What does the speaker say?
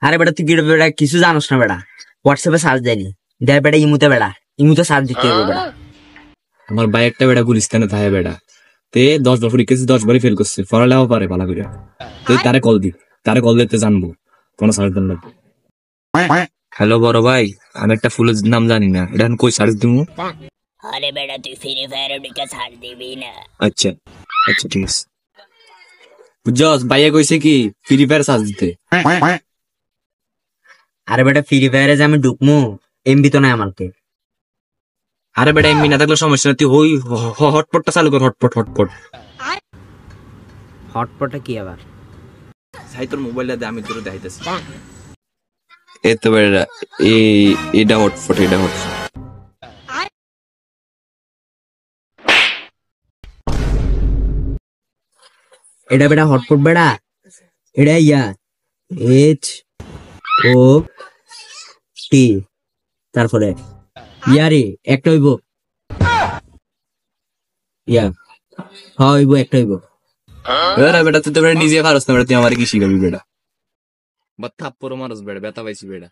আরে বেটা তুই কি বেটা কিছু জানোস না বেটা, হোয়াটসঅ্যাপে সার্চ দেয়নি দেখ বেটা, ইমুতে সার্চ দিতে হবে বেটা। আমার ভাই একটা বেটা গুলিস্তানে থাকে বেটা, তে 10 বার পরীক্ষা 10 বারই ফেল করছে, পড়ালেও পারে ভালো করে। তুই তারে কল দিতে জানবো কোন সার্চ দেন লাগবে। হ্যালো বড় ভাই, আমি একটা ফুলের নাম জানি না, এটা আমি কই সার্চ দিমু? আরে বেটা তুই ফ্রি ফায়ার ঢুকে ছাড় দিবি না। আচ্ছা আচ্ছা ঠিক আছে। বুঝছস ভাইয়া কইছে কি ফ্রি ফায়ার সার্চ দিতে। আরে বেটা ফ্রি ফায়ারে যে আমি ঢুকমু, এমবি তো নাই আমাকে। আরে বেটা এমবি না থাকলে সমস্যা না, তুই ওই হটপটটা চালু কর, হটপট। হটপটটা কি আবার? চাই তোর মোবাইলটা দে, আমি তোর দেখাইতেছি। এই তো বেটা, এটা হটপট। এটা বেটা হটপট বেটা, এটা এইচ ও টি, তারপরে ইয়ারে একটা হইব, হইব একটা হইব। বেটা তুই তো বেটা নিজে পারস না বেটা, তুই আমার কি শিখাবি বেটা? বা থাপ্পড় মারস বেটা, ব্যথা পাইছি বেটা।